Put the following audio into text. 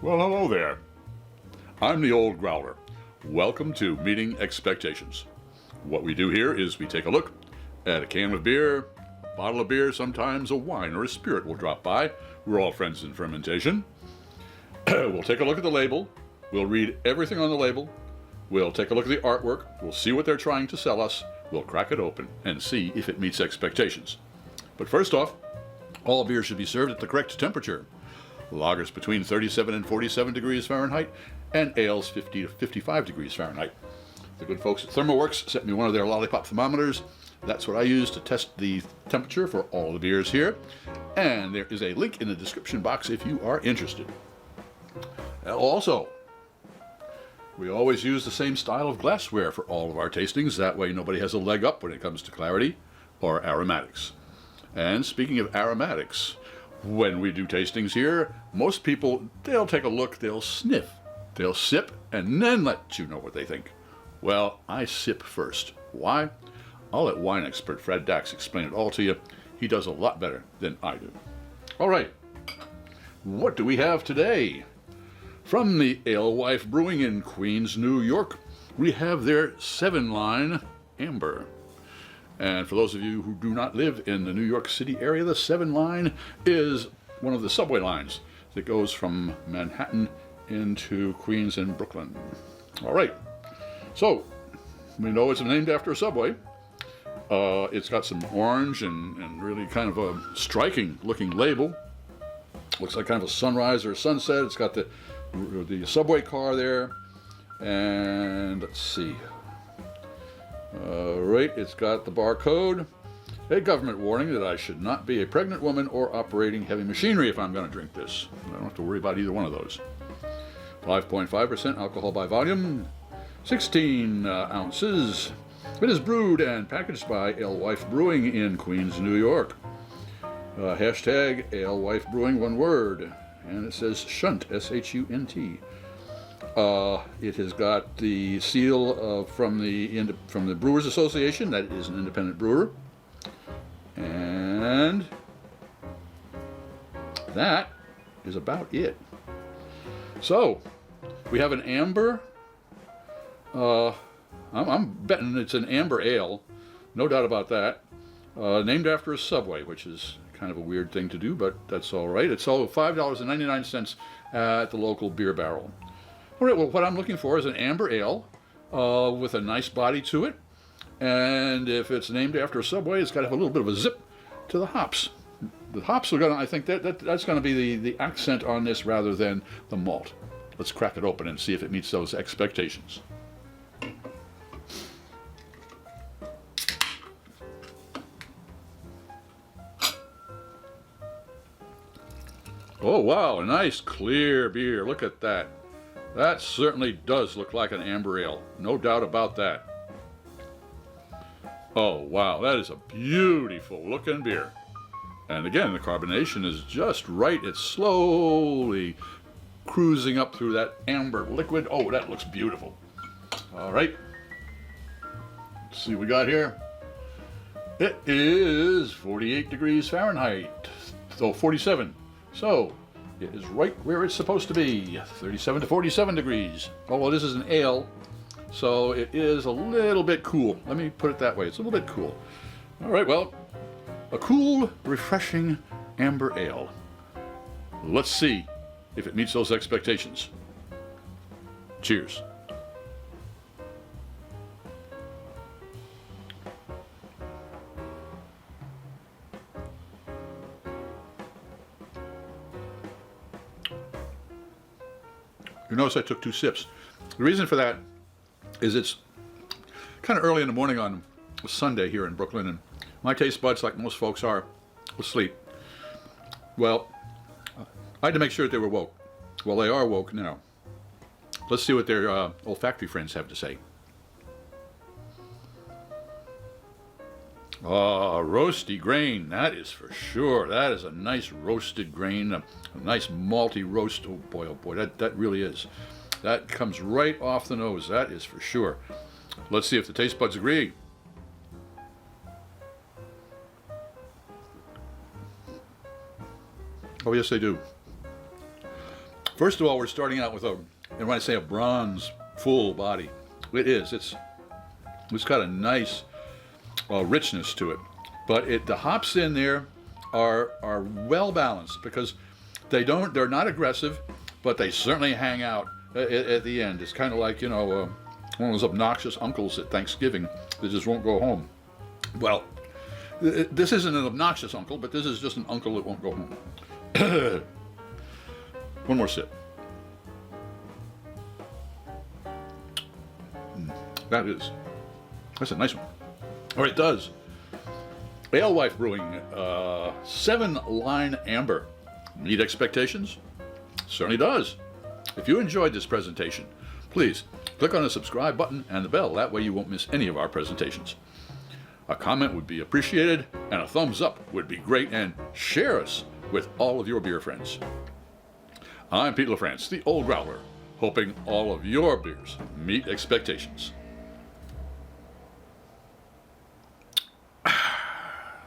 Well, hello there. I'm the old Growler. Welcome to Meeting Expectations. What we do here is we take a look at a can of beer, a bottle of beer, sometimes a wine or a spirit will drop by. We're all friends in fermentation. We'll take a look at the label. We'll read everything on the label. We'll take a look at the artwork. We'll see what they're trying to sell us. We'll crack it open and see if it meets expectations. But first off, all beer should be served at the correct temperature. Lagers between 37 and 47 degrees Fahrenheit, and ales 50 to 55 degrees Fahrenheit. The good folks at ThermoWorks sent me one of their lollipop thermometers. That's what I use to test the temperature for all the beers here. And there is a link in the description box if you are interested. Also, we always use the same style of glassware for all of our tastings. That way nobody has a leg up when it comes to clarity or aromatics. And speaking of aromatics, when we do tastings here, most people, they'll take a look, they'll sniff, they'll sip, and then let you know what they think. Well, I sip first. Why? I'll let wine expert Fred Dax explain it all to you. He does a lot better than I do. All right, what do we have today? From the Alewife Brewing in Queens, New York, we have their 7-line amber. And for those of you who do not live in the New York City area, the 7-line is one of the subway lines that goes from Manhattan into Queens and Brooklyn. All right, so we know it's named after a subway. It's got some orange and really kind of a striking looking label. Looks like kind of a sunrise or a sunset. It's got the subway car there. And let's see. Right, it's got the barcode. A government warning that I should not be a pregnant woman or operating heavy machinery if I'm going to drink this. I don't have to worry about either one of those. 5.5% alcohol by volume, 16 ounces. It is brewed and packaged by Alewife Brewing in Queens, New York. Hashtag Alewife Brewing, one word. And it says Shunt, S-H-U-N-T. It has got the seal from the Brewers Association. That is an independent brewer. And that is about it. So, we have an amber. I'm betting it's an amber ale. No doubt about that. Named after a subway, which is kind of a weird thing to do, but that's all right. It's sold $5.99 at the local beer barrel. All right, well, what I'm looking for is an amber ale with a nice body to it. And if it's named after a subway, it's got to have a little bit of a zip to the hops. The hops are going to, I think that's going to be the accent on this rather than the malt. Let's crack it open and see if it meets those expectations. Oh, wow, a nice clear beer. Look at that. That certainly does look like an amber ale. No doubt about that. Oh, wow, that is a beautiful looking beer. And again, the carbonation is just right. It's slowly cruising up through that amber liquid. Oh, that looks beautiful. All right. Let's see what we got here. It is 48 degrees Fahrenheit. So 47. So it is right where it's supposed to be, 37 to 47 degrees. Oh, well, this is an ale, so it is a little bit cool. Let me put it that way. It's a little bit cool. All right, well, a cool, refreshing amber ale. Let's see if it meets those expectations. Cheers. You notice I took 2 sips. The reason for that is it's kind of early in the morning on a Sunday here in Brooklyn, and my taste buds, like most folks are, asleep. Well, I had to make sure that they were woke. Well, they are woke now. Let's see what their olfactory friends have to say. Roasty grain, that is for sure. That is a nice roasted grain, a nice malty roast. Oh boy, that really is. That comes right off the nose, that is for sure. Let's see if the taste buds agree. Oh yes, they do. First of all, we're starting out with and when I say a bronze full body, it is. It's got a nice richness to it, but the hops in there are well balanced because they're not aggressive, but they certainly hang out at the end. It's kind of like, one of those obnoxious uncles at Thanksgiving that just won't go home. Well, this isn't an obnoxious uncle, but this is just an uncle that won't go home. One more sip. That's a nice one. Or it does. Alewife Brewing, 7-line amber. Meet expectations? Certainly does. If you enjoyed this presentation, please click on the subscribe button and the bell. That way you won't miss any of our presentations. A comment would be appreciated, and a thumbs up would be great, and share us with all of your beer friends. I'm Pete LaFrance, the Old Growler, hoping all of your beers meet expectations.